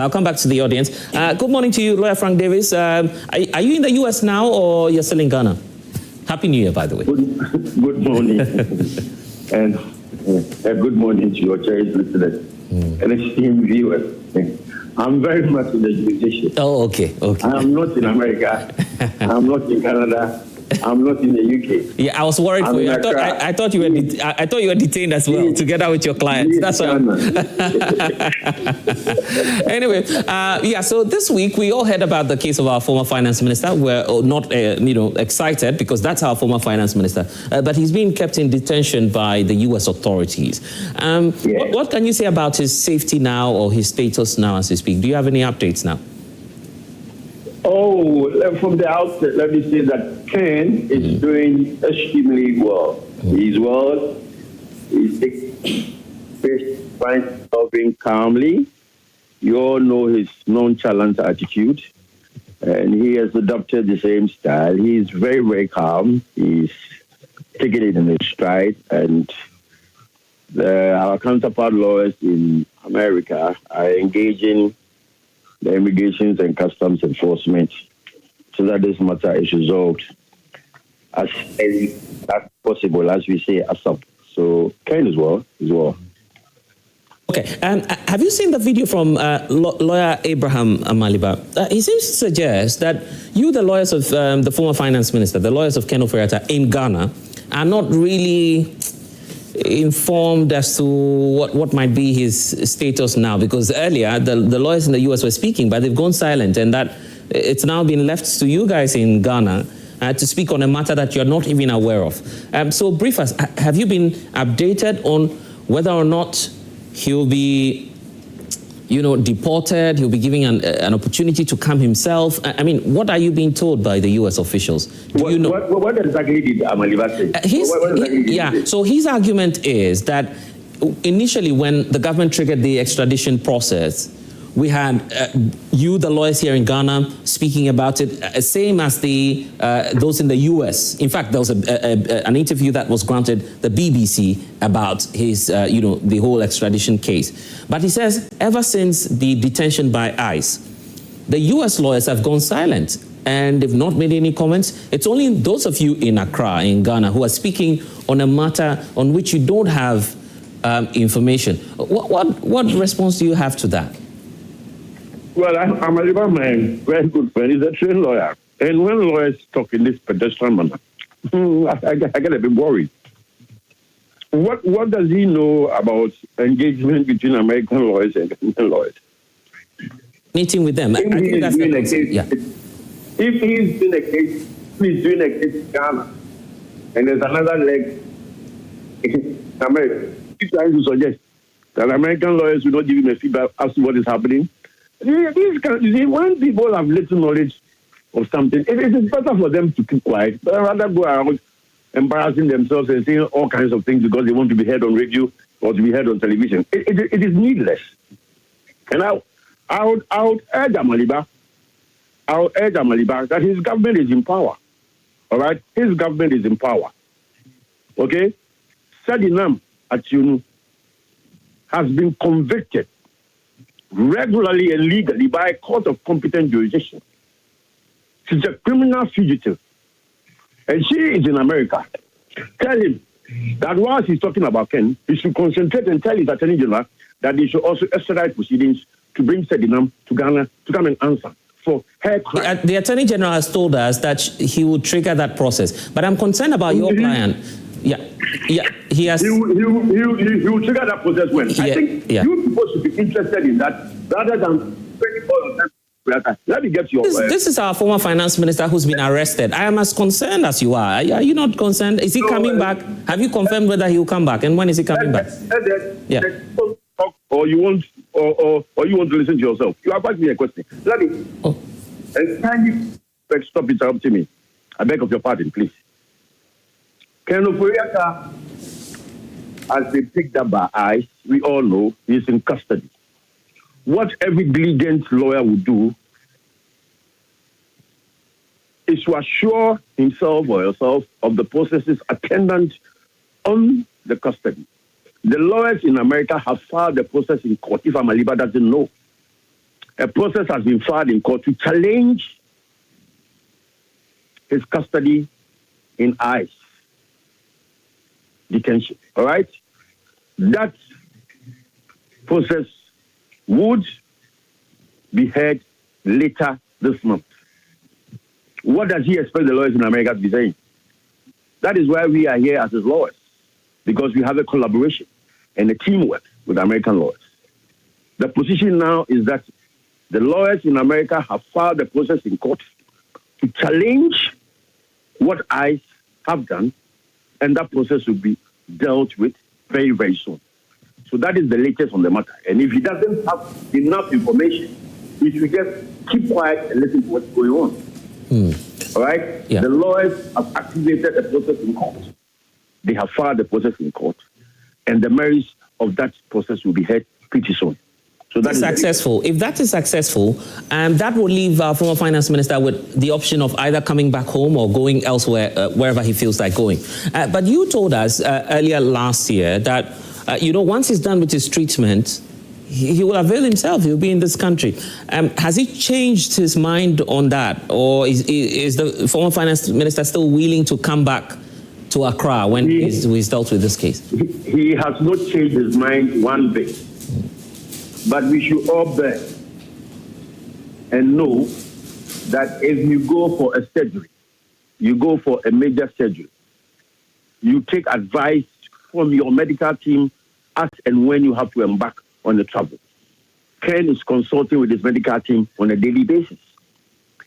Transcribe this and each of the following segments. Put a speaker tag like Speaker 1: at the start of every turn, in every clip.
Speaker 1: I'll come back to the audience. Good morning to you, Lawyer Frank Davis. Are you in the U.S. now or you're still in Ghana? Happy New Year, by the way.
Speaker 2: Good morning. And good morning to your cherished listeners and esteemed viewers. I'm very much in the jurisdiction.
Speaker 1: Oh, okay.
Speaker 2: I'm not in America. I'm not in Canada. I'm not in the UK.
Speaker 1: Yeah, I was worried for you. I thought you were detained as well, together with your clients. That's why. Anyway, so this week we all heard about the case of our former finance minister. We're not, excited because that's our former finance minister, but he's being kept in detention by the U.S. authorities. What can you say about his safety now or his status now as we speak? Do you have any updates now?
Speaker 2: Oh, from the outset, let me say that Ken is doing extremely well. He's well. He's solving calmly. You all know his nonchalant attitude, and he has adopted the same style. He's very, very calm. He's taking it in his stride, and our counterpart lawyers in America are engaging the Immigrations and Customs Enforcement so that this matter is resolved as early as possible, as we say, ASAP. So Ken is well.
Speaker 1: Okay. Have you seen the video from lawyer Abraham Amaliba? He seems to suggest that you, the lawyers of the former finance minister, the lawyers of Ken Ofori-Atta in Ghana, are not really informed as to what might be his status now, because earlier the lawyers in the US were speaking, but they've gone silent, and that it's now been left to you guys in Ghana to speak on a matter that you're not even aware of. So brief us, have you been updated on whether or not he'll be deported, he'll be given an opportunity to come himself? I mean, what are you being told by the U.S. officials?
Speaker 2: What exactly did Amaliba say?
Speaker 1: So his argument is that initially when the government triggered the extradition process, we had you, the lawyers here in Ghana, speaking about it, same as those in the U.S. In fact, there was an interview that was granted the BBC about his, the whole extradition case. But he says ever since the detention by ICE, the U.S. lawyers have gone silent and they've not made any comments. It's only those of you in Accra, in Ghana, who are speaking on a matter on which you don't have information. What response do you have to that?
Speaker 2: Well, Amaliba, my very good friend, is a trained lawyer. And when lawyers talk in this pedestrian manner, I get a bit worried. What does he know about engagement between American lawyers and Ghanaian lawyers?
Speaker 1: Meeting with them.
Speaker 2: If he's doing a case in Ghana, and there's another leg in America, he's trying to suggest that American lawyers will not give him a feedback as to what is happening. When people have little knowledge of something, it is better for them to keep quiet, but rather go around embarrassing themselves and saying all kinds of things because they want to be heard on radio or to be heard on television. It is needless. And I would urge Amaliba that his government is in power. All right? His government is in power. Okay? Sadinam Atiunu has been convicted regularly and legally by a court of competent jurisdiction. She's a criminal fugitive. And she is in America. Tell him that while he's talking about Ken, he should concentrate and tell his attorney general that he should also expedite proceedings to bring Sedinam to Ghana to come and answer for her crime.
Speaker 1: The attorney general has told us that he will trigger that process. But I'm concerned about your client. He has. He
Speaker 2: will trigger that process when? I think you people should be interested in that rather than 24 times. Let me get your.
Speaker 1: This is our former finance minister who's been arrested. I am as concerned as you are. Are you not concerned? Is he coming back? Have you confirmed whether he will come back? And when is he coming back?
Speaker 2: Or you want to listen to yourself? You have asked me a question. Let me. And can you stop interrupting me? I beg of your pardon, please. Ken Ofori-Atta has been picked up by ICE. We all know he's in custody. What every diligent lawyer would do is to assure himself or herself of the processes attendant on the custody. The lawyers in America have filed the process in court if Amaliba doesn't know. a process has been filed in court to challenge his custody in ICE detention. All right? That process would be heard later this month. What does he expect the lawyers in America to be saying? That is why we are here as his lawyers, because we have a collaboration and a teamwork with American lawyers. The position now is that the lawyers in America have filed the process in court to challenge what ICE have done, and that process will be dealt with very, very soon. So that is the latest on the matter. And if he doesn't have enough information, we should just keep quiet and listen to what's going on. All right?
Speaker 1: Yeah.
Speaker 2: The lawyers have activated the process in court. They have filed the process in court, and the merits of that process will be heard pretty soon. So that is
Speaker 1: successful. If that is successful, that will leave our former finance minister with the option of either coming back home or going elsewhere, wherever he feels like going. But you told us earlier last year that, once he's done with his treatment, he will avail himself. He'll be in this country. Has he changed his mind on that? Or is the former finance minister still willing to come back to Accra when he's dealt with this case?
Speaker 2: He has not changed his mind one bit. But we should all bear and know that if you go for a surgery, you go for a major surgery, you take advice from your medical team as and when you have to embark on the travel. Ken is consulting with his medical team on a daily basis.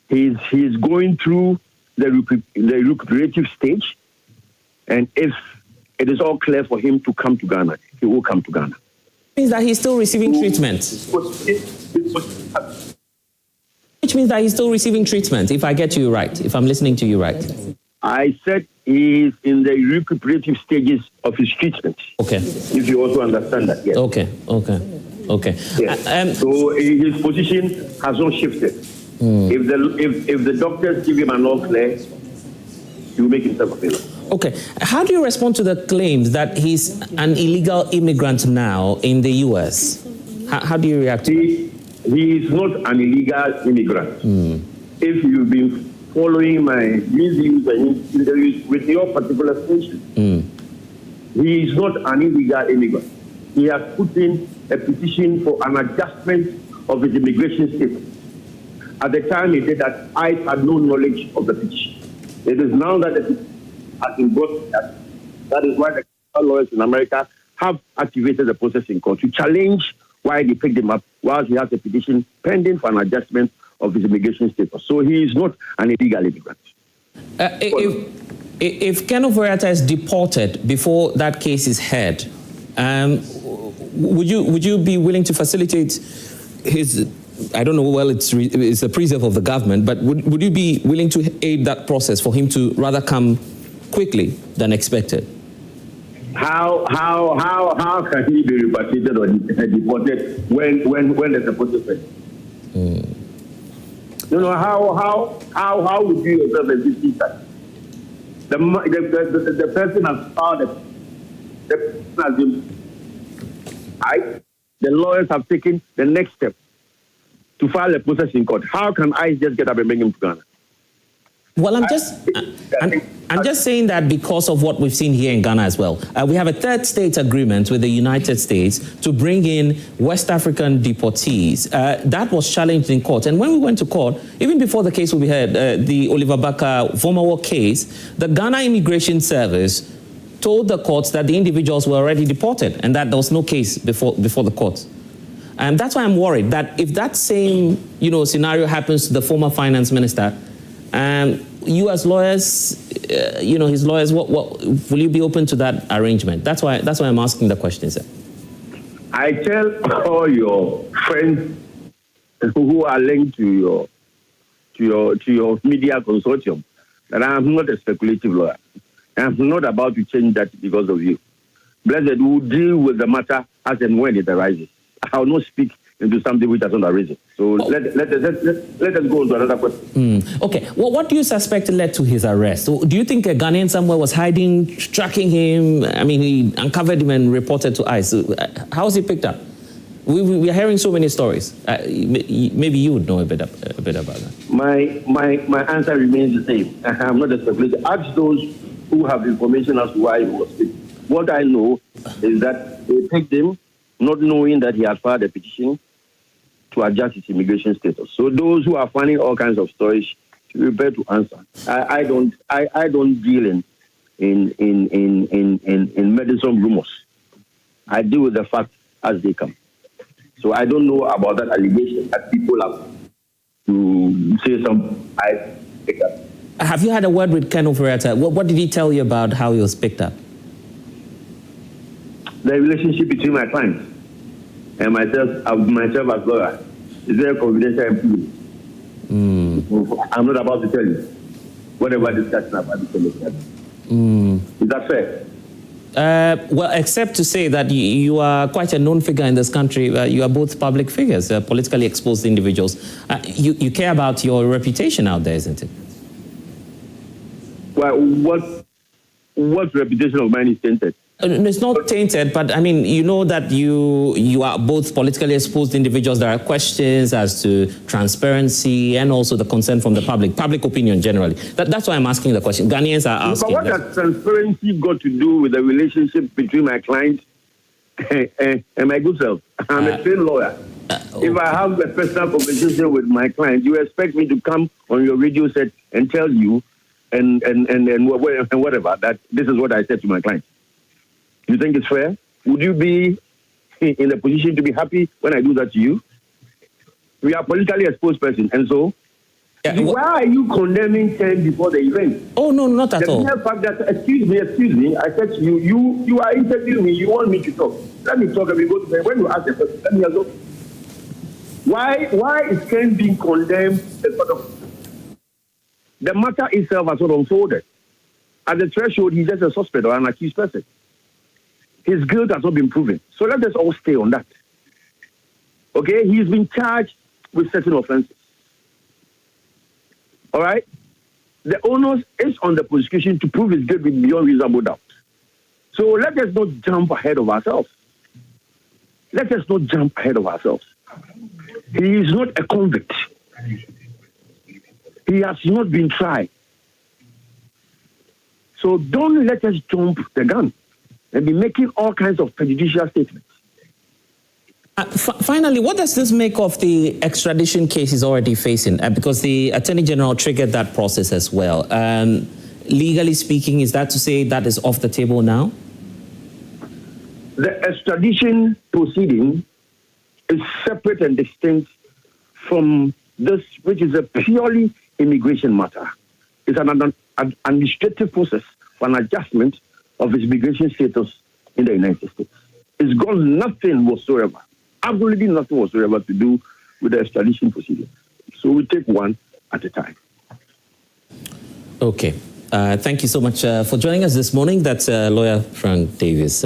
Speaker 2: He's going through the recuperative stage, and if it is all clear for him to come to Ghana, he will come to Ghana.
Speaker 1: Means that he's still receiving treatment. Which means that he's still receiving treatment, if I get you right, if I'm listening to you right.
Speaker 2: I said he is in the recuperative stages of his treatment.
Speaker 1: Okay.
Speaker 2: If you also understand that, yes.
Speaker 1: Okay.
Speaker 2: Yes. So his position has not shifted. If the doctors give him an all clear, he will make himself available.
Speaker 1: Okay. How do you respond to the claims that he's an illegal immigrant now in the U.S.? How do you react to that?
Speaker 2: He is not an illegal immigrant. If you've been following my reviews and interviews with your particular station, he is not an illegal immigrant. He has put in a petition for an adjustment of his immigration status. At the time he did that, I had no knowledge of the petition. It is now that the petition has been brought. That is why the lawyers in America have activated the process in court to challenge why they picked him up while he has a petition pending for an adjustment of his immigration status. So he is not an illegal immigrant.
Speaker 1: If Ken Ofori-Atta is deported before that case is heard, would you be willing to facilitate his? I don't know. Well, it's a preserve of the government, but would you be willing to aid that process for him to rather come quickly than expected?
Speaker 2: How can he be repatriated or deported when there's a process? How would you yourself exist that? The person has filed the person has been. The lawyers have taken the next step to file a process in court. How can I just get up and bring him to Ghana?
Speaker 1: Well, I'm just saying that because of what we've seen here in Ghana as well. We have a third state agreement with the United States to bring in West African deportees. That was challenged in court. And when we went to court, even before the case will be heard, the Oliver Baka former war case, the Ghana Immigration Service told the courts that the individuals were already deported and that there was no case before the courts. And that's why I'm worried that if that same scenario happens to the former finance minister, you as lawyers, his lawyers, what will you be open to that arrangement? That's why I'm asking the question, sir.
Speaker 2: I tell all your friends who are linked to your media consortium that I am not a speculative lawyer. I am not about to change that because of you. Blessed will deal with the matter as and when it arises. I will not speak into something which has not arisen. So let us go on to another question.
Speaker 1: Okay. Well, what do you suspect led to his arrest? Do you think a Ghanaian somewhere was hiding, tracking him? I mean, he uncovered him and reported to ICE. How was he picked up? We are hearing so many stories. Maybe you would know a bit about that.
Speaker 2: My answer remains the same. I'm not a speculator. Ask those who have information as to why he was picked. What I know is that they picked him not knowing that he had filed a petition to adjust his immigration status. So those who are finding all kinds of stories should be prepared to answer. I don't deal in medicine rumors. I deal with the facts as they come. So I don't know about that allegation that people have to say something. I pick up.
Speaker 1: Have you had a word with Ken Ofori-Atta? What did he tell you about how he was picked up?
Speaker 2: The relationship between my client and myself as lawyer is very confidential and private. I'm not about to tell you whatever discussion about this conversation. Is that fair?
Speaker 1: Well, except to say that you are quite a known figure in this country. You are both public figures, politically exposed individuals. You care about your reputation out there, isn't it?
Speaker 2: Well, what reputation of mine is tainted?
Speaker 1: It's not tainted, but I mean, you know that you are both politically exposed individuals. There are questions as to transparency and also the concern from the public opinion generally. That's why I'm asking the question. Ghanaians are asking.
Speaker 2: But what has transparency got to do with the relationship between my client and my good self? I'm a trained lawyer. Okay. If I have a personal conversation with my client, you expect me to come on your radio set and tell you and whatever that this is what I said to my client. You think it's fair? Would you be in a position to be happy when I do that to you? We are politically exposed person, and so why are you condemning Ken before the event?
Speaker 1: Oh no, not at all.
Speaker 2: The mere fact that excuse me, I said to you, you are interviewing me, you want me to talk. Let me talk and we go to bed. When you ask the question, let me answer. Why is Ken being condemned? The matter itself has sort of unfolded. At the threshold, he's just a suspect or an accused person. His guilt has not been proven. So let us all stay on that. Okay? He's been charged with certain offenses. All right? The onus is on the prosecution to prove his guilt beyond reasonable doubt. So let us not jump ahead of ourselves. Let us not jump ahead of ourselves. He is not a convict. He has not been tried. So don't let us jump the gun and be making all kinds of prejudicial statements.
Speaker 1: Finally, what does this make of the extradition case he's already facing? Because the Attorney General triggered that process as well. Legally speaking, is that to say that is off the table now?
Speaker 2: The extradition proceeding is separate and distinct from this, which is a purely immigration matter. It's an administrative process for an adjustment of his immigration status in the United States. It's got nothing whatsoever, absolutely nothing whatsoever to do with the extradition proceeding. So we take one at a time.
Speaker 1: Okay. Thank you so much for joining us this morning. That's lawyer Frank Davis,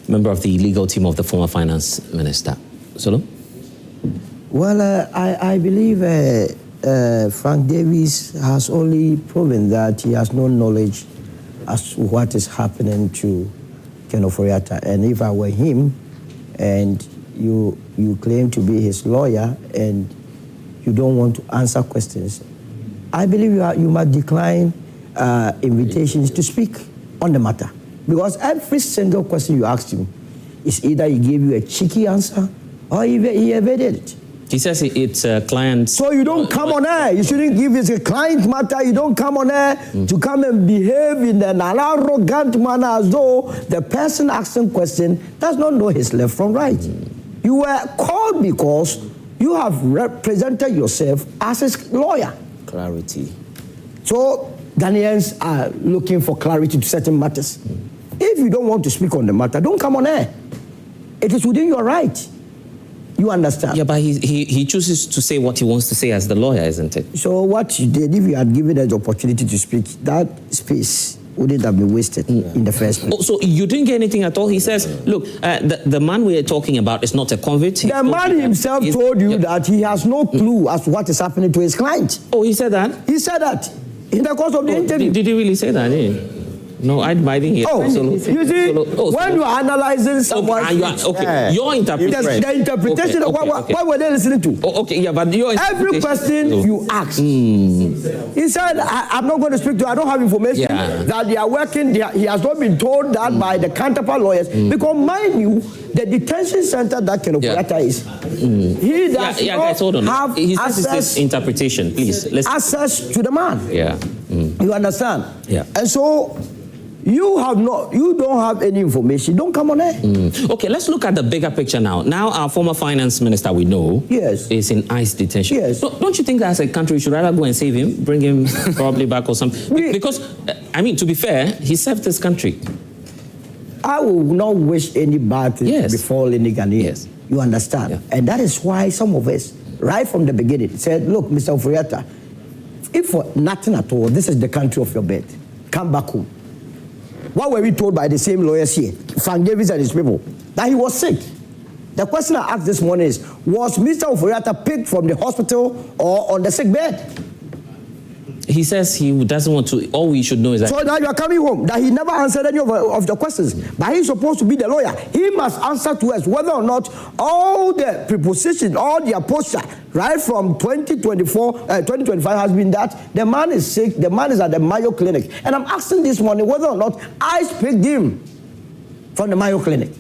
Speaker 1: member of the legal team of the former finance minister. Solo?
Speaker 3: Well, I believe Frank Davis has only proven that he has no knowledge as to what is happening to Ken Ofori-Atta. And if I were him, and you claim to be his lawyer, and you don't want to answer questions, I believe you must decline invitations to speak on the matter. Because every single question you asked him is either he gave you a cheeky answer or he evaded it.
Speaker 1: He says it's a client.
Speaker 3: So you don't come on air. You shouldn't give it a client matter. You don't come on air to come and behave in an arrogant manner as though the person asking question does not know his left from right. You were called because you have represented yourself as his lawyer.
Speaker 1: Clarity.
Speaker 3: So Ghanaians are looking for clarity to certain matters. If you don't want to speak on the matter, don't come on air. It is within your right. You understand?
Speaker 1: Yeah, but he chooses to say what he wants to say as the lawyer, isn't it?
Speaker 3: So what you did, if you had given us the opportunity to speak, that space wouldn't have been wasted in the first place.
Speaker 1: Oh, so you didn't get anything at all? He says, look, the man we are talking about is not a convict.
Speaker 3: The man himself told you that he has no clue as to what is happening to his client.
Speaker 1: Oh, he said that?
Speaker 3: He said that in the course of the interview.
Speaker 1: Did he really say that? No, I didn't hear.
Speaker 3: Oh, you see, when you are analyzing someone,
Speaker 1: your interpretation.
Speaker 3: The interpretation of what were they listening to?
Speaker 1: Okay, yeah, but your
Speaker 3: every question you ask. He said, I'm not going to speak to. I don't have information that they are working. He has not been told that by the counterpart lawyers because, mind you, the detention center that Ofori-Atta is, he does not have access.
Speaker 1: Interpretation, please.
Speaker 3: Access to the man.
Speaker 1: Yeah.
Speaker 3: You understand?
Speaker 1: Yeah.
Speaker 3: And so you don't have any information. Don't come on air.
Speaker 1: Okay, let's look at the bigger picture now. Now our former finance minister, we know, is in ICE detention.
Speaker 3: Yes.
Speaker 1: So don't you think that as a country we should rather go and save him, bring him probably back or something? Because, I mean, to be fair, he served this country.
Speaker 3: I will not wish any bad thing to befall any Ghanaian.
Speaker 1: Yes.
Speaker 3: You understand? Yeah. And that is why some of us, right from the beginning, said, look, Mr. Ofori-Atta, if for nothing at all, this is the country of your birth. Come back home. What were we told by the same lawyers here, Frank Davis and his people? That he was sick. The question I asked this morning is, was Mr. Ofori-Atta picked from the hospital or on the sick bed?
Speaker 1: He says he doesn't want to. All we should know is that.
Speaker 3: So now you are coming home, that he never answered any of the questions. But he's supposed to be the lawyer. He must answer to us whether or not all the prepositions, all the posture, right from 2025 has been that the man is sick, the man is at the Mayo Clinic. And I'm asking this morning whether or not I picked him from the Mayo Clinic.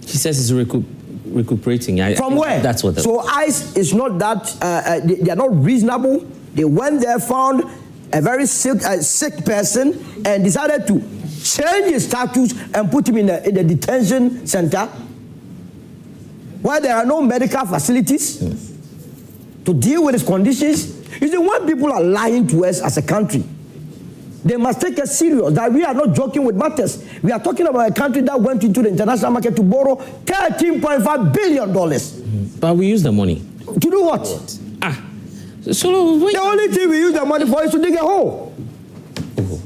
Speaker 1: He says he's recuperating.
Speaker 3: From where?
Speaker 1: That's what.
Speaker 3: So ICE is not that, they are not reasonable. They went there, found a very sick person and decided to change his status and put him in the detention center where there are no medical facilities to deal with his conditions. You see, when people are lying to us as a country, they must take us serious, that we are not joking with matters. We are talking about a country that went into the international market to borrow $13.5 billion.
Speaker 1: But we use the money.
Speaker 3: To do what?
Speaker 1: So
Speaker 3: the only thing we use the money for is to dig a hole.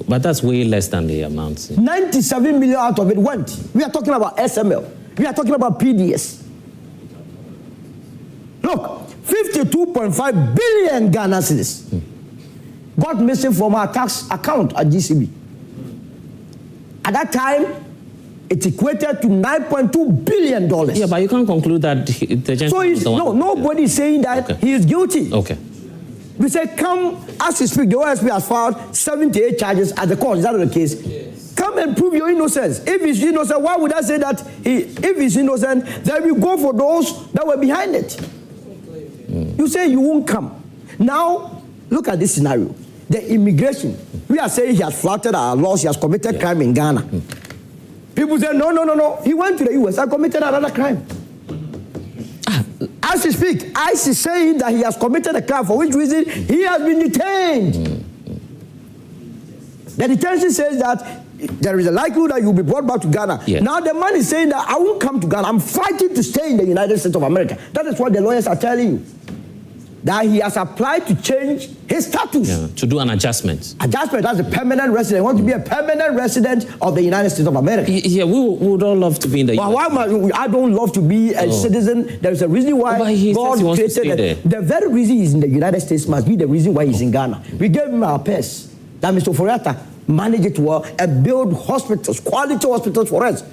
Speaker 1: But that's way less than the amount.
Speaker 3: 97 million out of it went. We are talking about SML. We are talking about PDS. Look, 52.5 billion Ghana cedis got missing from our tax account at GCB. At that time, it equated to $9.2 billion.
Speaker 1: Yeah, but you can't conclude that the gentleman.
Speaker 3: So nobody is saying that he is guilty.
Speaker 1: Okay.
Speaker 3: We say, come, as you speak, the OSP has filed 78 charges at the court. Is that the case? Yes. Come and prove your innocence. If he's innocent, why would I say that if he's innocent, then we go for those that were behind it? You say you won't come. Now, look at this scenario. The immigration. We are saying he has flouted our laws, he has committed crime in Ghana. People say, no. He went to the US and committed another crime. As he speaks, ICE is saying that he has committed a crime, for which reason he has been detained. The detention says that there is a likelihood that you'll be brought back to Ghana. Yes. Now the man is saying that I won't come to Ghana. I'm fighting to stay in the United States of America. That is what the lawyers are telling you. That he has applied to change his status.
Speaker 1: Yeah, to do an adjustment.
Speaker 3: Adjustment as a permanent resident. He wants to be a permanent resident of the United States of America.
Speaker 1: Yeah, we would all love to be in the
Speaker 3: US. Why I don't love to be a citizen. There is a reason why God created it. The very reason he's in the United States must be the reason why he's in Ghana. We gave him our purse. That Mr. Ofori-Atta manage it well and build hospitals, quality hospitals for us.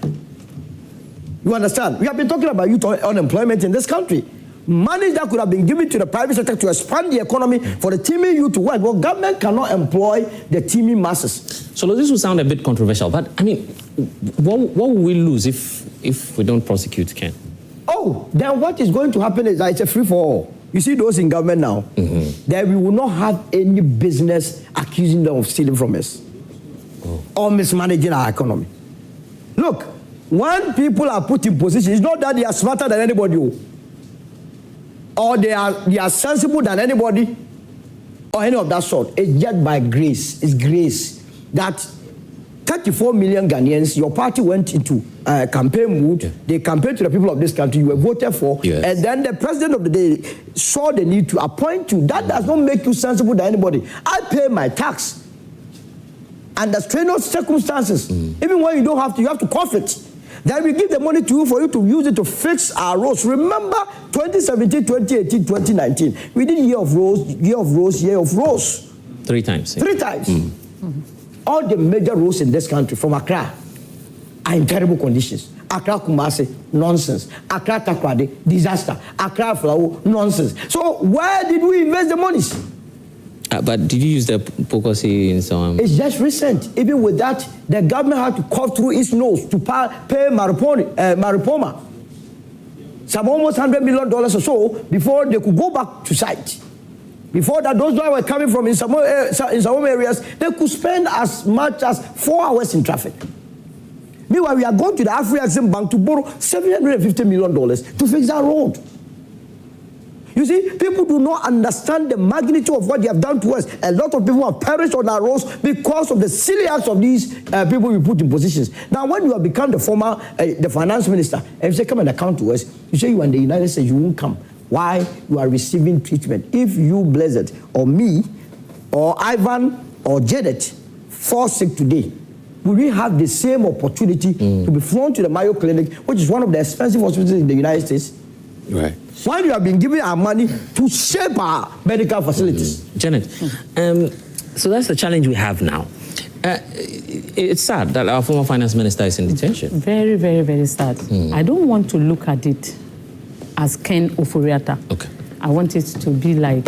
Speaker 3: You understand? We have been talking about youth unemployment in this country. Money that could have been given to the private sector to expand the economy for the teeming youth to work. Well, government cannot employ the teeming masses.
Speaker 1: So this will sound a bit controversial, but I mean, what will we lose if we don't prosecute Ken?
Speaker 3: Oh, then what is going to happen is that it's a free-for-all. You see those in government now, that we will not have any business accusing them of stealing from us or mismanaging our economy. Look, when people are put in position, it's not that they are smarter than anybody, or they are sensible than anybody, or any of that sort. It's just by grace. It's grace that 34 million Ghanaians, your party went into campaign mood. They campaigned to the people of this country. You were voted for. Yes. And then the president of the day saw the need to appoint you. That does not make you sensible than anybody. I pay my tax under strenuous circumstances. Even when you don't have to, you have to cough it. Then we give the money to you for you to use it to fix our roads. Remember 2017, 2018, 2019. We did year of roads, year of roads, year of roads.
Speaker 1: 3 times.
Speaker 3: 3 times. all the major roads in this country from Accra are in terrible conditions. Accra Kumasi, nonsense. Accra Takrade, disaster. Accra Flow, nonsense. So where did we invest the monies?
Speaker 1: But did you use the Pokosi in some?
Speaker 3: It's just recent. Even with that, the government had to cut through its nose to pay Maripoma some almost $100 million or so before they could go back to site. Before that, those guys were coming from in some areas, they could spend as much as 4 hours in traffic. Meanwhile, we are going to the Afro-Exim Bank to borrow $750 million to fix that road. You see, people do not understand the magnitude of what they have done to us. A lot of people have perished on our roads because of the silly acts of these people we put in positions. Now, when you have become the former, the finance minister, and you say, come and account to us, you say you are in the United States, you won't come. Why? You are receiving treatment. If you, Blessed, or me, or Ivan, or Janet fall sick today, will we have the same opportunity to be flown to the Mayo Clinic, which is one of the expensive hospitals in the United States?
Speaker 1: Right.
Speaker 3: Why you have been giving our money to shape our medical facilities?
Speaker 1: Janet, so that's the challenge we have now. It's sad that our former finance minister is in detention.
Speaker 4: Very, very, very sad. I don't want to look at it as Ken Ofori-Atta.
Speaker 1: Okay.
Speaker 4: I want it to be like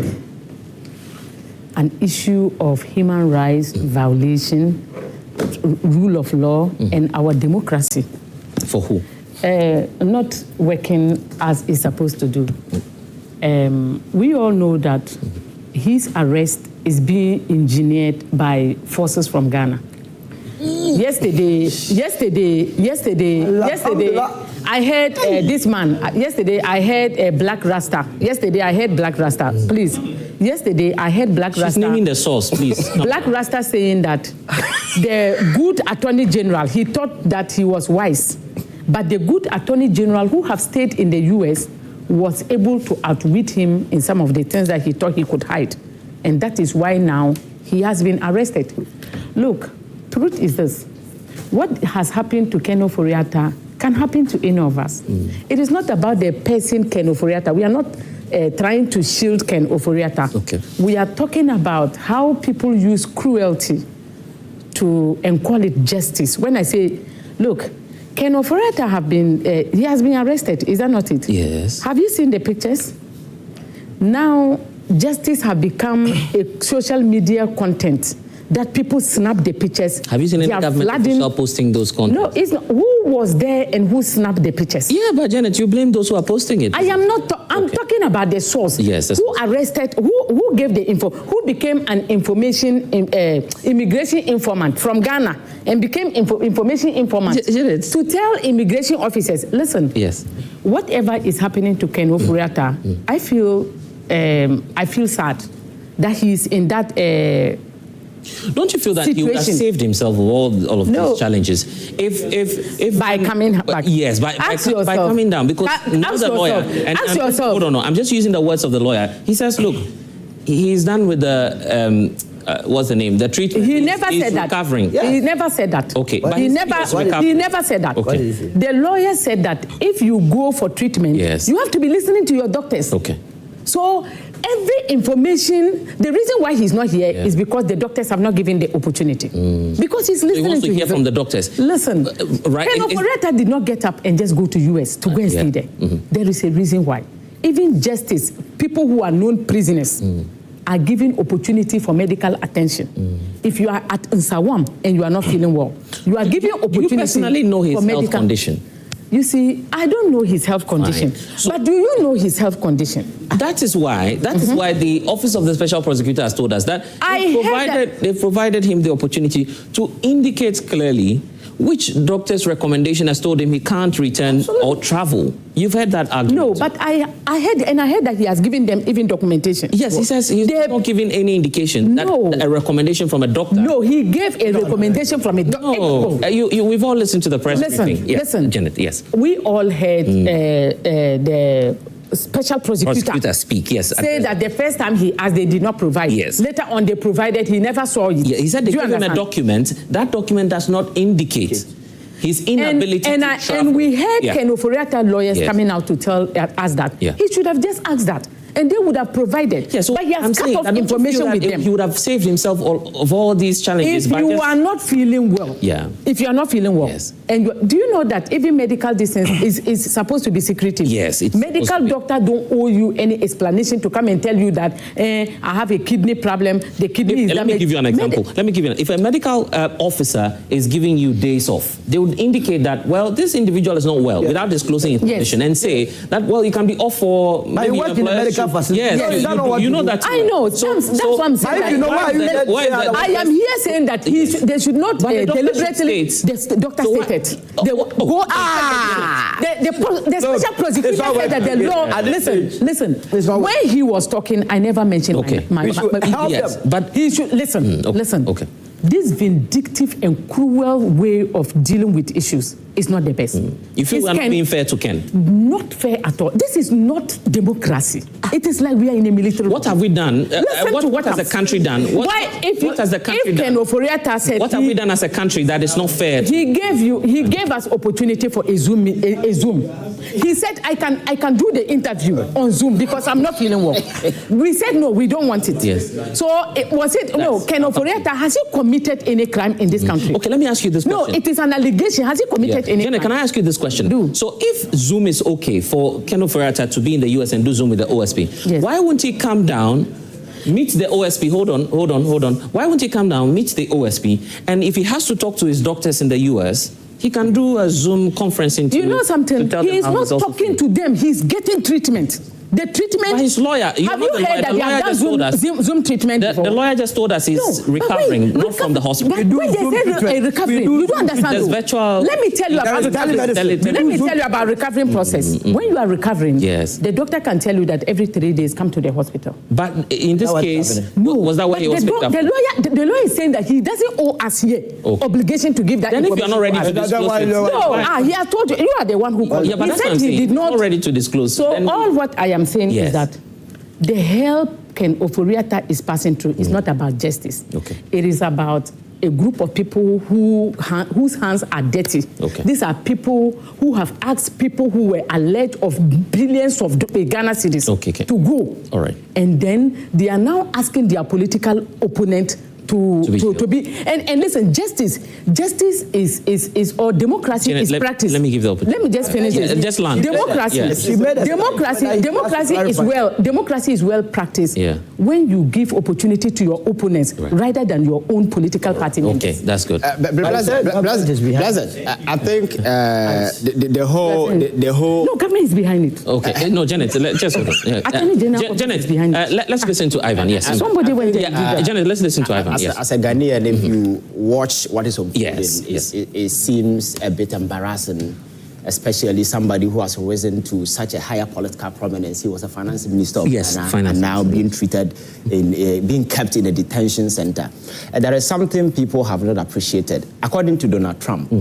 Speaker 4: an issue of human rights violation, rule of law, and our democracy.
Speaker 1: For who?
Speaker 4: Not working as it's supposed to do. We all know that his arrest is being engineered by forces from Ghana. Yesterday, I heard this man. Yesterday, I heard Black Rasta. Please. Yesterday, I heard Black Rasta.
Speaker 1: She's naming the source, please.
Speaker 4: Black Rasta saying that the good Attorney General, he thought that he was wise. But the good Attorney General who have stayed in the U.S. was able to outwit him in some of the things that he thought he could hide. And that is why now he has been arrested. Look, truth is this. What has happened to Ken Ofori-Atta can happen to any of us. It is not about the person Ken Ofori-Atta. We are not trying to shield Ken Ofori-Atta.
Speaker 1: Okay.
Speaker 4: We are talking about how people use cruelty to and call it justice. When I say, look, Ken Ofori-Atta he has been arrested, is that not it?
Speaker 1: Yes.
Speaker 4: Have you seen the pictures? Now, justice have become a social media content that people snap the pictures.
Speaker 1: Have you seen any government official posting those contents?
Speaker 4: No, it's not. Who was there and who snapped the pictures?
Speaker 1: Yeah, but Janet, you blame those who are posting it.
Speaker 4: I am not. I'm talking about the source.
Speaker 1: Yes.
Speaker 4: Who arrested? Who gave the info? Who became an immigration informant from Ghana and became information informant to tell immigration officers, listen.
Speaker 1: Yes.
Speaker 4: Whatever is happening to Ken Ofori-Atta, I feel sad that he's in that.
Speaker 1: Don't you feel that
Speaker 4: situation.
Speaker 1: He would have saved himself of all of these challenges if
Speaker 4: by coming back?
Speaker 1: Yes, by coming down, because now the lawyer.
Speaker 4: Ask yourself.
Speaker 1: Hold on, I'm just using the words of the lawyer. He says, look, he's done with the what's the name? The treatment.
Speaker 4: He never said that.
Speaker 1: Recovering.
Speaker 4: Yeah. He never said that.
Speaker 1: Okay,
Speaker 4: but he never said that.
Speaker 1: Okay.
Speaker 4: The lawyer said that if you go for treatment, you have to be listening to your doctors.
Speaker 1: Okay.
Speaker 4: So every information, the reason why he's not here is because the doctors have not given the opportunity. Because he's listening
Speaker 1: he wants to hear from the doctors.
Speaker 4: Listen,
Speaker 1: right?
Speaker 4: Ken Ofori-Atta did not get up and just go to US to go and stay there. There is a reason why. Even justice, people who are known prisoners are given opportunity for medical attention. If you are at Nsawam and you are not feeling well, you are given opportunity.
Speaker 1: Do you personally know his health condition?
Speaker 4: You see, I don't know his health condition, but do you know his health condition?
Speaker 1: That is why the Office of the Special Prosecutor has told us that they provided him the opportunity to indicate clearly which doctor's recommendation has told him he can't return or travel. You've heard that argument.
Speaker 4: No, but I heard that he has given them even documentation.
Speaker 1: Yes, he says he's not giving any indication that a recommendation from a doctor.
Speaker 4: No, he gave a recommendation from a doctor.
Speaker 1: No, we've all listened to the press briefing.
Speaker 4: Listen,
Speaker 1: Janet, yes.
Speaker 4: We all heard the special prosecutor
Speaker 1: speak, yes.
Speaker 4: Say that the first time he asked, they did not provide.
Speaker 1: Yes.
Speaker 4: Later on, they provided, he never saw it.
Speaker 1: Yeah, he said they gave him a document. That document does not indicate his inability to travel.
Speaker 4: And we heard Ken Ofori-Atta lawyers coming out to tell us that.
Speaker 1: Yeah.
Speaker 4: He should have just asked that. and they would have provided.
Speaker 1: Yeah, so
Speaker 4: but he
Speaker 1: I'm
Speaker 4: has cut
Speaker 1: saying
Speaker 4: off
Speaker 1: that don't you feel
Speaker 4: information
Speaker 1: that
Speaker 4: with them.
Speaker 1: he would have saved himself of all these challenges.
Speaker 4: If
Speaker 1: by
Speaker 4: you
Speaker 1: just-
Speaker 4: are not feeling well,
Speaker 1: Yeah.
Speaker 4: if you are not feeling well,
Speaker 1: Yes.
Speaker 4: and do you know that even medical distance is supposed to be secretive?
Speaker 1: Yes, it's
Speaker 4: medical
Speaker 1: supposed to be.
Speaker 4: doctor don't owe you any explanation to come and tell you that I have a kidney problem. The kidney is
Speaker 1: Let
Speaker 4: damaged.
Speaker 1: me give you an example. If a medical officer is giving you days off, they would indicate that, well, this individual is not well, without disclosing information, and say that, well, you can be off for.
Speaker 3: But you work in a medical facility.
Speaker 1: Yes,
Speaker 3: No, is that not what
Speaker 1: you know
Speaker 3: you do?
Speaker 1: that.
Speaker 4: I know. That's what I'm saying.
Speaker 3: If you know why you let-
Speaker 1: why is that?
Speaker 4: I am here saying that they should not
Speaker 1: But the doctor
Speaker 4: deliberately.
Speaker 1: states-
Speaker 4: The doctor
Speaker 1: So what-
Speaker 4: stated. They will go the special prosecutor
Speaker 3: it's not
Speaker 4: said that the
Speaker 3: what-
Speaker 4: law.
Speaker 3: I didn't
Speaker 4: Listen.
Speaker 3: It's not what-
Speaker 4: When he was talking, I never mentioned
Speaker 1: Okay.
Speaker 3: We should help
Speaker 1: Yes,
Speaker 3: them.
Speaker 1: but
Speaker 4: he should listen.
Speaker 1: okay,
Speaker 4: Listen.
Speaker 1: okay.
Speaker 4: This vindictive and cruel way of dealing with issues is not the best.
Speaker 1: You feel
Speaker 4: It's
Speaker 1: we're not being fair to Ken?
Speaker 4: not fair at all. This is not democracy. It is like we are in a military.
Speaker 1: What have we done?
Speaker 4: Listen to
Speaker 1: What has the country done? What has the country
Speaker 4: if Ken
Speaker 1: done?
Speaker 4: Ofori-Atta said
Speaker 1: What have we done as a country that is not fair?
Speaker 4: he gave us opportunity for a Zoom. He said I can do the interview on Zoom because I'm not feeling well. We said no, we don't want it.
Speaker 1: Yes.
Speaker 4: So Ken Ofori-Atta, has he committed any crime in this country?
Speaker 1: Okay, let me ask you this
Speaker 4: No,
Speaker 1: question.
Speaker 4: it is an allegation. Has he committed any
Speaker 1: Janet,
Speaker 4: crime?
Speaker 1: can I ask you this question?
Speaker 4: Do.
Speaker 1: So if Zoom is okay for Ken Ofori-Atta to be in the US and do Zoom with the OSP,
Speaker 4: Yes.
Speaker 1: why won't he come down, meet the OSP? Hold on. Why won't he come down, meet the OSP, and if he has to talk to his doctors in the US, he can do a Zoom conferencing.
Speaker 4: You know something? He is not
Speaker 1: also
Speaker 4: talking to them. He's getting treatment. The treatment.
Speaker 1: But his lawyer,
Speaker 4: Have you heard that
Speaker 1: the
Speaker 4: they
Speaker 1: lawyer
Speaker 4: have done
Speaker 1: just told us.
Speaker 4: Zoom treatment
Speaker 1: The
Speaker 4: before?
Speaker 1: lawyer just told us he's
Speaker 4: No, but
Speaker 1: recovering,
Speaker 4: wait,
Speaker 1: not from the hospital.
Speaker 4: But when they say recovering, you don't understand.
Speaker 1: There's
Speaker 4: though.
Speaker 1: virtual-
Speaker 4: Let me tell you about recovery. Let me tell you about recovering process. When you are recovering,
Speaker 1: Yes.
Speaker 4: the doctor can tell you that every 3 days come to the hospital.
Speaker 1: But in this
Speaker 3: That was
Speaker 1: case,
Speaker 3: happening.
Speaker 1: was that why
Speaker 4: But
Speaker 1: he was
Speaker 4: the
Speaker 1: picked up?
Speaker 4: lawyer is saying that he doesn't owe us here
Speaker 1: Okay.
Speaker 4: obligation to give that
Speaker 1: Then if
Speaker 4: information.
Speaker 1: you're not ready to
Speaker 3: That's
Speaker 1: disclose
Speaker 3: why
Speaker 1: it,
Speaker 3: you-
Speaker 4: He has told you. You are the one who called.
Speaker 1: yeah, but
Speaker 4: He
Speaker 1: that's what
Speaker 4: said
Speaker 1: I'm
Speaker 4: he
Speaker 1: saying.
Speaker 4: did not.
Speaker 1: Not ready to disclose.
Speaker 4: So
Speaker 1: Then-
Speaker 4: all what I am saying
Speaker 1: Yes.
Speaker 4: is that the help Ken Ofori-Atta is passing through is not about justice.
Speaker 1: Okay.
Speaker 4: It is about a group of people whose hands are dirty.
Speaker 1: Okay.
Speaker 4: These are people who have asked people who were alleged of billions of Ghana cedis
Speaker 1: Okay.
Speaker 4: to go.
Speaker 1: All right.
Speaker 4: And then they are now asking their political opponent to be and listen, justice is or democracy
Speaker 1: Janet,
Speaker 4: is practice.
Speaker 1: let me give the opportunity.
Speaker 4: Let me just finish
Speaker 1: Yeah,
Speaker 4: this.
Speaker 1: just land.
Speaker 4: Democracy,
Speaker 1: Yes.
Speaker 4: democracy is well practiced
Speaker 1: Yeah.
Speaker 4: when you give opportunity to your opponents rather than your own political party members.
Speaker 1: Okay, that's good.
Speaker 3: Blessed.
Speaker 5: I think the whole.
Speaker 4: No, government is behind it.
Speaker 1: Okay, no, Janet, just hold on. Yeah.
Speaker 4: Attorney General
Speaker 1: Janet,
Speaker 4: is behind it.
Speaker 1: let's listen to Ivan. Yes.
Speaker 4: Somebody went there.
Speaker 1: Yeah, Janet, let's listen to Ivan. Yes.
Speaker 5: As a Ghanaian, if you watch what is unfolding,
Speaker 1: Yes.
Speaker 5: it seems a bit embarrassing, especially somebody who has risen to such a higher political prominence. He was a finance minister of
Speaker 1: Yes,
Speaker 5: Ghana,
Speaker 1: finance
Speaker 5: and now being treated being kept in a detention center. And there is something people have not appreciated. According to Donald Trump,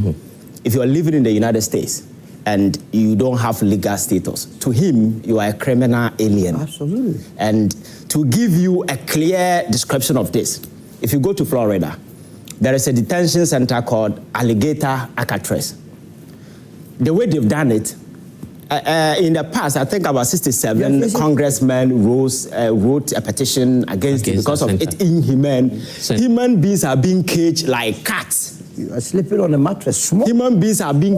Speaker 5: if you are living in the United States and you don't have legal status, to him, you are a criminal alien.
Speaker 3: Absolutely.
Speaker 5: And to give you a clear description of this, if you go to Florida, there is a detention center called Alligator Alcatraz. The way they've done it, in the past, I think about 67 congressmen wrote a petition against it because of its inhumane. Human beings are being caged like cats.
Speaker 3: You are sleeping on a mattress.
Speaker 5: Human beings are being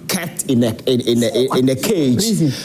Speaker 5: kept in a cage.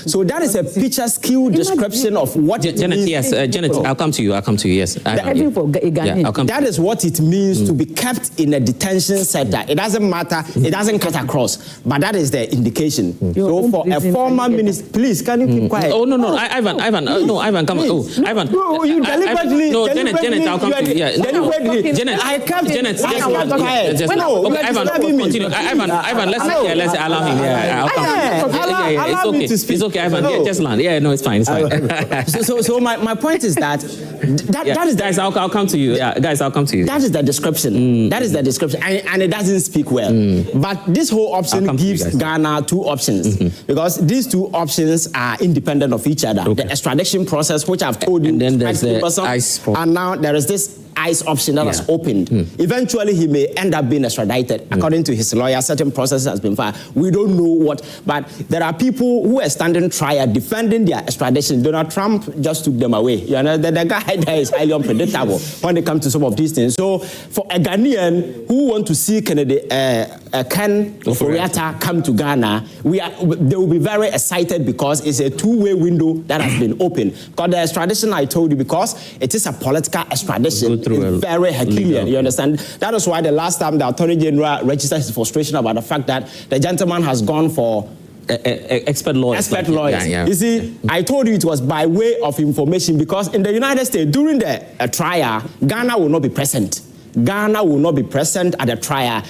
Speaker 5: So that is a picture-skilled description of what it
Speaker 1: Janet,
Speaker 5: means.
Speaker 1: yes, Janet, I'll come to you. Yes.
Speaker 4: I'll
Speaker 1: come.
Speaker 5: That is what it means to be kept in a detention center. It doesn't matter. It doesn't cut across. But that is the indication. So for a former minister, please, can you keep quiet?
Speaker 1: Oh, no, Ivan, no, Ivan, come on. Oh, Ivan.
Speaker 5: No, you deliberately.
Speaker 1: No, Janet, I'll come to you. Yeah.
Speaker 5: Deliberately.
Speaker 1: Janet,
Speaker 5: I kept
Speaker 1: Janet,
Speaker 5: quiet.
Speaker 1: Okay, Ivan, continue. Ivan, let's allow him. Yeah, I'll come.
Speaker 5: Allow me to speak.
Speaker 1: It's okay, Ivan. Yeah, just land. Yeah, no, it's fine.
Speaker 5: So my point is that that is
Speaker 1: guys, I'll come to you. Yeah, guys, I'll come to you.
Speaker 5: That is the description. That is the description, and it doesn't speak well. But this whole option gives Ghana two options because these two options are independent of each other. The extradition process, which I've told you,
Speaker 1: and then there's the ICE process.
Speaker 5: and now there is this eyes option that has opened. Eventually, he may end up being extradited. According to his lawyer, certain process has been filed. We don't know what, but there are people who are standing trial defending their extradition. Donald Trump just took them away. You know, the guy there is highly unpredictable when it comes to some of these things. So for a Ghanaian who want to see Kennedy, Ken Ofori-Atta come to Ghana, they will be very excited because it's a two-way window that has been opened. Because the extradition, I told you, because it is a political extradition, it's very Herculean, you understand? That is why the last time the Attorney General registered his frustration about the fact that the gentleman has gone for
Speaker 1: expert lawyers.
Speaker 5: Expert lawyers. You see, I told you it was by way of information because in the United States, during the trial, Ghana will not be present. Ghana will not be present at the trial.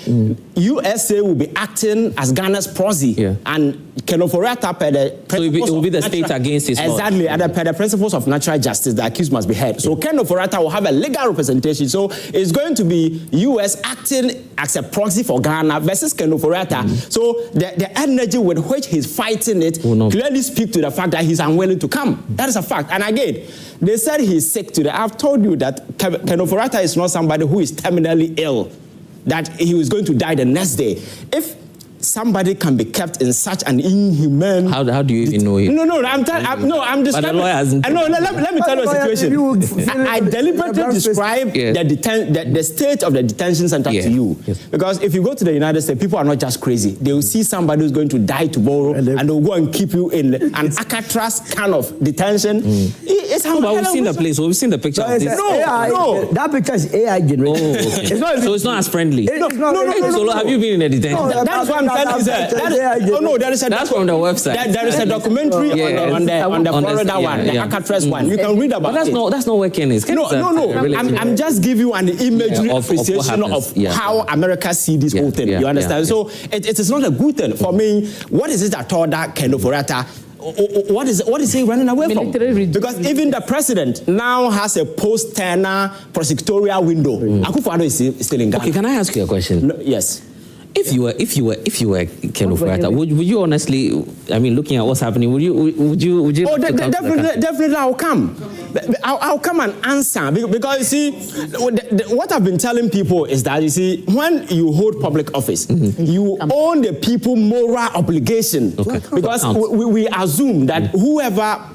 Speaker 5: USA will be acting as Ghana's proxy. And Ken Ofori-Atta, per the
Speaker 1: so it will be the state against his
Speaker 5: exactly, and per the principles of natural justice, the accused must be heard. So Ken Ofori-Atta will have a legal representation. So it's going to be US acting as a proxy for Ghana versus Ken Ofori-Atta. So the energy with which he's fighting it clearly speaks to the fact that he's unwilling to come. That is a fact. And again, they said he's sick today. I've told you that Ken Ofori-Atta is not somebody who is terminally ill, that he was going to die the next day. If somebody can be kept in such an inhumane...
Speaker 1: How do you even know it?
Speaker 5: No, I'm describing...
Speaker 1: But the lawyer hasn't...
Speaker 5: No, let me tell you a situation. I deliberately describe the state of the detention center to you. Because if you go to the United States, people are not just crazy. They will see somebody who's going to die tomorrow and they'll go and keep you in an Alcatraz kind of detention. It's
Speaker 1: but we've seen the place. We've seen the picture of this.
Speaker 3: No. That picture is AI generated.
Speaker 1: So it's not as friendly.
Speaker 5: No.
Speaker 1: So have you been in a detention?
Speaker 5: That's what I'm telling you. That's
Speaker 1: from the website.
Speaker 5: There is a documentary on the Florida one, the Alcatraz one. You can read about it.
Speaker 1: But that's not where Ken is.
Speaker 5: No. I'm just giving you an imagery appreciation of how America see this whole thing. You understand? So it is not a good thing. For me, what is it that told that Ken Ofori-Atta? What is he running away from? Because even the president now has a post-tenure prosecutorial window. Akufo-Addo is still in Ghana.
Speaker 1: Okay, can I ask you a question?
Speaker 5: No, yes.
Speaker 1: If you were Ken Ofori-Atta, would you honestly, I mean, looking at what's happening, would you?
Speaker 5: Oh, definitely, I'll come. I'll come and answer because you see, what I've been telling people is that you see, when you hold public office, you own the people moral obligation. Because we assume that whoever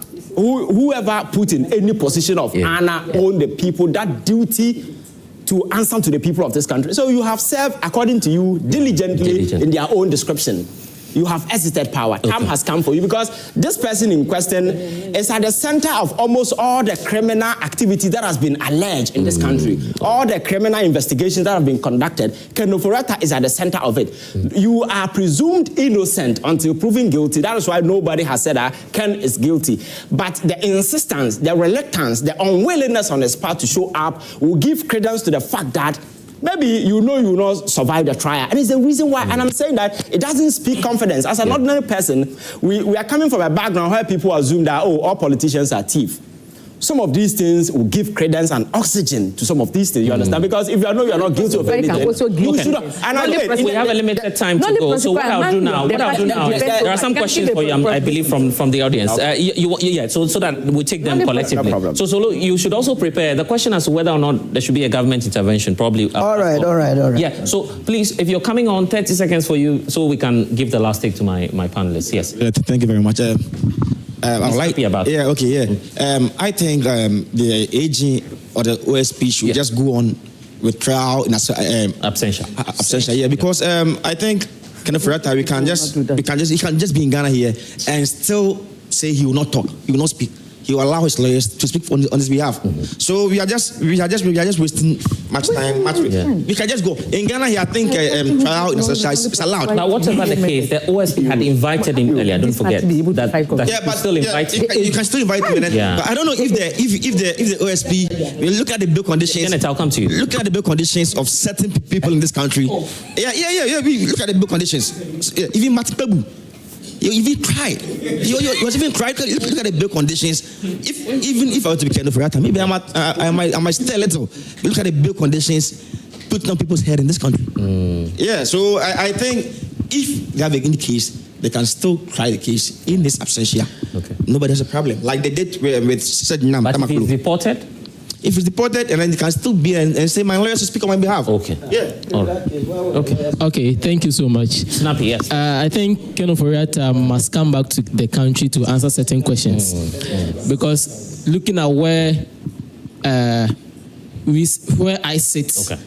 Speaker 5: put in any position of honor own the people that duty to answer to the people of this country. So you have served, according to you, diligently in their own description. You have exerted power. Time has come for you because this person in question is at the center of almost all the criminal activity that has been alleged in this country. All the criminal investigations that have been conducted, Ken Ofori-Atta is at the center of it. You are presumed innocent until proven guilty. That is why nobody has said that Ken is guilty. But the insistence, the reluctance, the unwillingness on his part to show up will give credence to the fact that maybe you know you will not survive the trial. And it's the reason why, and I'm saying that it doesn't speak confidence. As an ordinary person, we are coming from a background where people assume that, all politicians are thieves. Some of these things will give credence and oxygen to some of these things, you understand? Because if you know you are not guilty of anything, you should not. And
Speaker 1: we have a limited time to go, so what I'll do now, there are some questions for you, I believe, from the audience. So that we take them collectively. No so Solo, you should also prepare the question as to whether or not there should be a government intervention, probably.
Speaker 3: All right.
Speaker 1: Yeah, so please, if you're coming on, 30 seconds for you, so we can give the last take to my panelists. Yes.
Speaker 6: Thank you very much.
Speaker 1: I
Speaker 6: think the AG or the OSP should just go on with trial in
Speaker 1: absentia.
Speaker 6: Because I think Ken Ofori-Atta, he can just be in Ghana here and still say he will not talk, he will not speak. He will allow his lawyers to speak on his behalf. So we are just wasting much time. We can just go in Ghana here. I think trial in is allowed.
Speaker 1: Now, whatever the case, the OSP had invited him earlier. Don't forget but still invite him.
Speaker 6: You can still invite him. But I don't know if the OSP will look at the bail conditions.
Speaker 1: Janet, I'll come to you.
Speaker 6: Look at the bail conditions of certain people in this country. We look at the bail conditions. Even Martin Pebu. You even tried. You was even tried. Look at the bail conditions. Even if I were to be Ken Ofori-Atta, maybe I might stay a little. Look at the bail conditions put on people's head in this country. So I think if they have any case, they can still try the case in this absentia. Nobody has a problem. Like they did with Janet Nabla.
Speaker 1: But if he's deported?
Speaker 6: If he's deported, and then he can still be and say, my lawyer should speak on my behalf.
Speaker 1: Okay.
Speaker 6: Yeah.
Speaker 1: All right. Okay.
Speaker 7: Okay, thank you so much.
Speaker 1: Snappy, yes.
Speaker 7: I think Ken Ofori-Atta must come back to the country to answer certain questions. Because looking at where I sit,
Speaker 1: Okay.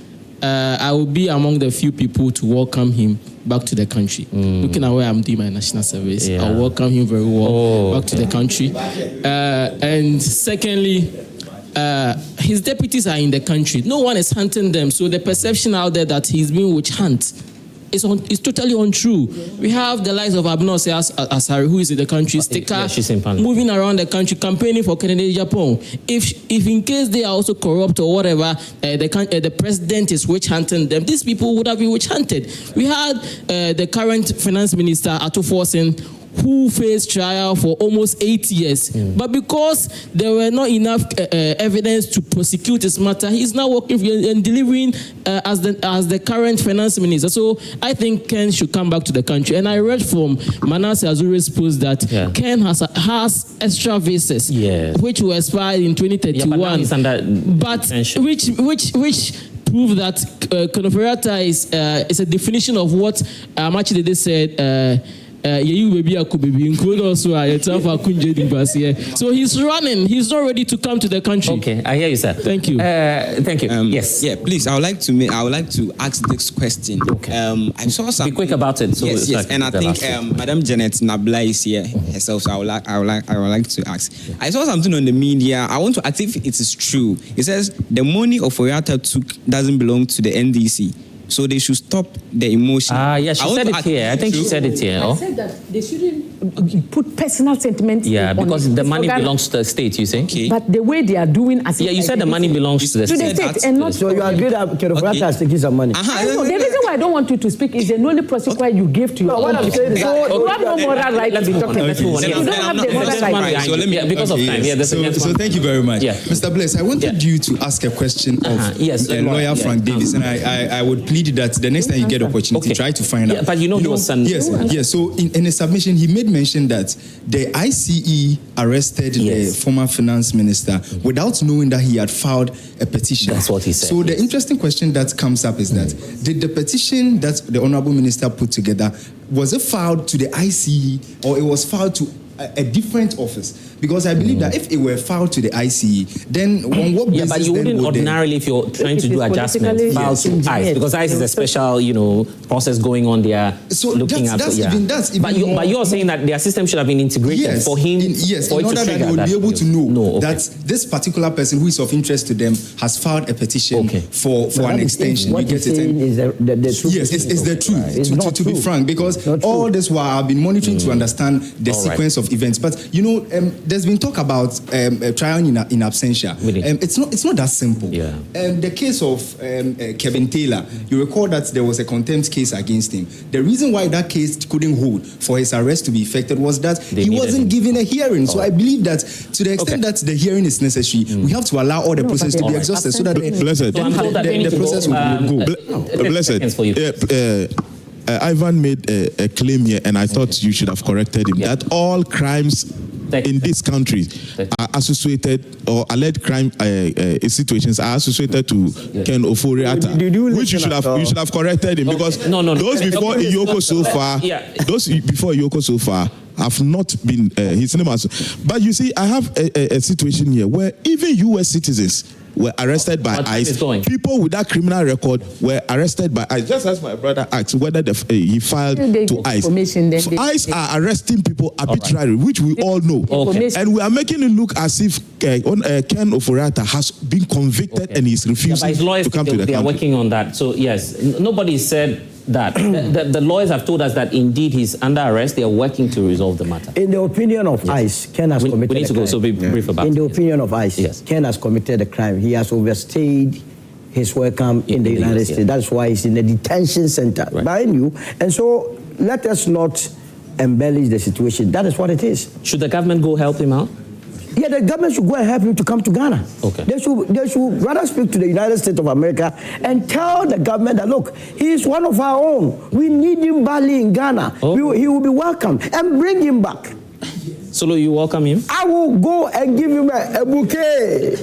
Speaker 7: I will be among the few people to welcome him back to the country. Looking at where I'm doing my national service,
Speaker 1: Yeah.
Speaker 7: I'll welcome him very well back to the country. And secondly, his deputies are in the country. No one is hunting them. So the perception out there that he's being witch hunt is totally untrue. We have the likes of Abnose Asari, who is in the country, Sticker,
Speaker 1: yeah, she's in Parliament,
Speaker 7: moving around the country, campaigning for Kennedy Japan. If in case they are also corrupt or whatever, the president is witch hunting them, these people would have been witch hunted. We had the current finance minister, Ato Forsen, who faced trial for almost 8 years. But because there were not enough evidence to prosecute his matter, he's now working and delivering as the current finance minister. So I think Ken should come back to the country. And I read from Manasseh Azure's post that Ken has extra visas, which will expire in 2031.
Speaker 1: Yeah, but now he's under detention.
Speaker 7: which prove that Ken Ofori-Atta is a definition of what actually they said. So he's running. He's not ready to come to the country.
Speaker 1: Okay, I hear you, sir.
Speaker 7: Thank you.
Speaker 1: Thank you. Yes.
Speaker 6: Yeah, please. I would like to ask this question.
Speaker 1: Okay.
Speaker 6: I saw some.
Speaker 1: Be quick about it. So
Speaker 6: yes. And I think Madam Janet Nabla is here herself. So I would like to ask. I saw something on the media. I want to ask if it is true. It says the money Ofori-Atta took doesn't belong to the NDC. So they should stop the emotion.
Speaker 1: Yeah, she said it here. I think she said it here.
Speaker 4: I said that they shouldn't put personal sentiments.
Speaker 1: Yeah, because
Speaker 4: on
Speaker 1: the money
Speaker 4: organ,
Speaker 1: belongs to the state, you say?
Speaker 6: Okay.
Speaker 4: But the way they are doing as
Speaker 1: Yeah, you said the money belongs to the
Speaker 4: to the
Speaker 1: state.
Speaker 4: state and not.
Speaker 3: So you agree that Ken Ofori-Atta has taken some money?
Speaker 4: I know. The reason why I don't want you to speak is the only prosecutor you gave to your
Speaker 3: what
Speaker 4: own
Speaker 3: I'm saying
Speaker 4: people.
Speaker 3: is that-
Speaker 4: So you have no moral right to be talking.
Speaker 1: Let's move on.
Speaker 4: You don't have the moral right.
Speaker 6: So let me.
Speaker 1: Because of time. Yeah,
Speaker 8: So thank you very much.
Speaker 1: Yeah.
Speaker 8: Mr. Bless, I wanted you to ask a question of
Speaker 1: Yes,
Speaker 8: lawyer Frank Davis, and I would plead that the next time you get opportunity, try to find out.
Speaker 1: Yeah, but he was sent.
Speaker 8: Yes. So in a submission, he made mention that the ICE arrested the former finance minister without knowing that he had filed a petition.
Speaker 1: That's what he said.
Speaker 8: So the interesting question that comes up is that did the petition that the honorable minister put together, was it filed to the ICE or it was filed to a different office? Because I believe that if it were filed to the ICE, then on what basis?
Speaker 1: Yeah, but you wouldn't ordinarily, if you're trying to do adjustments, file to ICE, because ICE is a special, process going on there.
Speaker 8: So
Speaker 1: looking
Speaker 8: that's even
Speaker 1: but you're saying that their system should have been integrated for him.
Speaker 8: in order that they would be able to know that this particular person who is of interest to them has filed a petition for an extension.
Speaker 3: What
Speaker 8: You get
Speaker 3: he's saying
Speaker 8: it?
Speaker 3: is the truth.
Speaker 8: Yes, it's the truth.
Speaker 3: It's not
Speaker 8: To be
Speaker 3: true.
Speaker 8: frank, because
Speaker 3: Not true.
Speaker 8: all this while I've been monitoring to understand the
Speaker 1: All right.
Speaker 8: sequence of events. But there's been talk about trial in absentia.
Speaker 1: Really?
Speaker 8: It's not that simple.
Speaker 1: Yeah.
Speaker 8: The case of Kevin Taylor, you recall that there was a contempt case against him. The reason why that case couldn't hold for his arrest to be effected was that he wasn't given a hearing. So I believe that to the extent that the hearing is necessary, we have to allow all the process to be exhausted so that
Speaker 9: Blessed.
Speaker 1: So I'm told that we need
Speaker 8: the
Speaker 1: to
Speaker 8: process
Speaker 1: go,
Speaker 8: will go.
Speaker 1: 30 seconds for you.
Speaker 9: Ivan made a claim here, and I thought you should have corrected him, that all crimes in this country are associated, or alleged crime situations are associated to Ken Ofori-Atta, which you should have corrected him, because those before Iyoko so far have not been his name has. But you see, I have a situation here where even U.S. citizens were arrested by ICE. People with that criminal record were arrested by ICE. Just as my brother asked whether he filed to ICE. ICE are arresting people arbitrarily, which we all know. And we are making it look as if Ken Ofori-Atta has been convicted and he's refusing to come to the country.
Speaker 1: They are working on that. So yes, nobody said that. the lawyers have told us that indeed he's under arrest. They are working to resolve the matter.
Speaker 3: In the opinion of ICE, Ken has committed
Speaker 1: we need to
Speaker 3: a crime.
Speaker 1: go, so be brief about it.
Speaker 3: In the opinion of ICE, Ken has committed a crime. He has overstayed his welcome in the United States. That's why he's in the detention center behind you. And so let us not embellish the situation. That is what it is.
Speaker 1: Should the government go help him out?
Speaker 3: Yeah, the government should go and help him to come to Ghana.
Speaker 1: Okay.
Speaker 3: They should rather speak to the United States of America and tell the government that, look, he is one of our own. We need him badly in Ghana. He will be welcomed, and bring him back.
Speaker 1: Solo, you welcome him?
Speaker 3: I will go and give him a bouquet.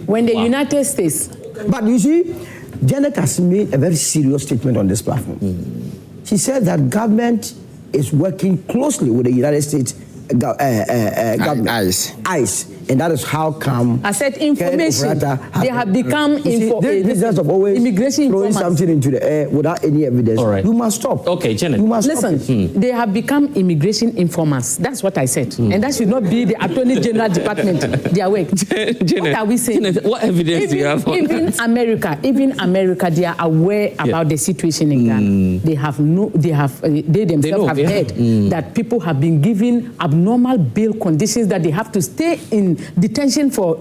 Speaker 4: When the United States.
Speaker 3: But you see, Janet has made a very serious statement on this platform. She said that government is working closely with the United States government. ICE. And that is how come
Speaker 4: I said information. They have become
Speaker 3: this business of always
Speaker 4: immigration
Speaker 3: throwing something into the air without any evidence.
Speaker 1: All right.
Speaker 3: You must stop.
Speaker 1: Okay, Janet.
Speaker 3: You must
Speaker 4: listen.
Speaker 3: stop.
Speaker 4: They have become immigration informers. That's what I said, and that should not be the Attorney General Department. Their work.
Speaker 1: Janet,
Speaker 4: what are we saying?
Speaker 1: Janet, what evidence do you have?
Speaker 4: Even America, they are aware about the situation in Ghana. They themselves have heard that people have been given abnormal bail conditions, that they have to stay in detention for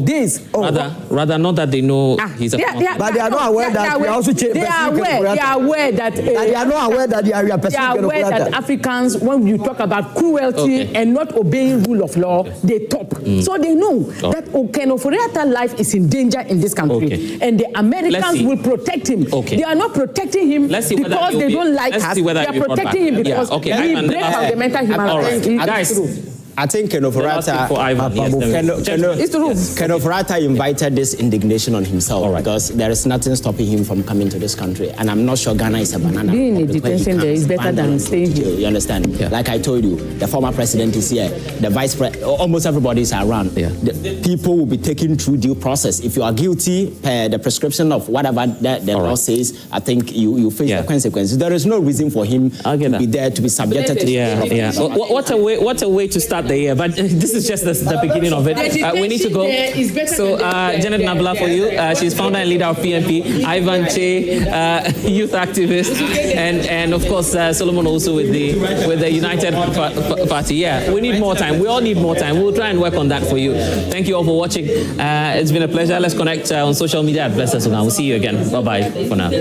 Speaker 4: days.
Speaker 1: Rather not that they know he's a
Speaker 3: but they are not aware that we are also changing.
Speaker 4: They are aware that
Speaker 3: they are not aware that they are
Speaker 4: aware that Africans, when you talk about cruelty and not obeying rule of law, they top. So they know that Ofori-Atta life is in danger in this country, and the Americans will protect him. They are not protecting him because they don't like us. They are protecting him because he breaks fundamental human rights.
Speaker 1: Guys,
Speaker 5: I think Ofori-Atta invited this indignation on himself because there is nothing stopping him from coming to this country. And I'm not sure Ghana is a banana.
Speaker 4: Being in detention there is better than staying here.
Speaker 5: You understand? Yeah. Like I told you, the former president is here. The vice president, almost everybody is around. Yeah. The people will be taken through due process. If you are guilty, the prescription of whatever the law says, I think you face the consequences. There is no reason for him to be there to be subjected to
Speaker 1: What a way to start the year, but this is just the beginning of it. We need to go. So Janet Nabla for you. She's founder and leader of PNP. Ivan Che, youth activist, and of course Solomon also with the United Party. Yeah, we need more time. We all need more time. We'll try and work on that for you. Thank you all for watching. It's been a pleasure. Let's connect on social media at Bless Us. We'll see you again. Bye bye for now.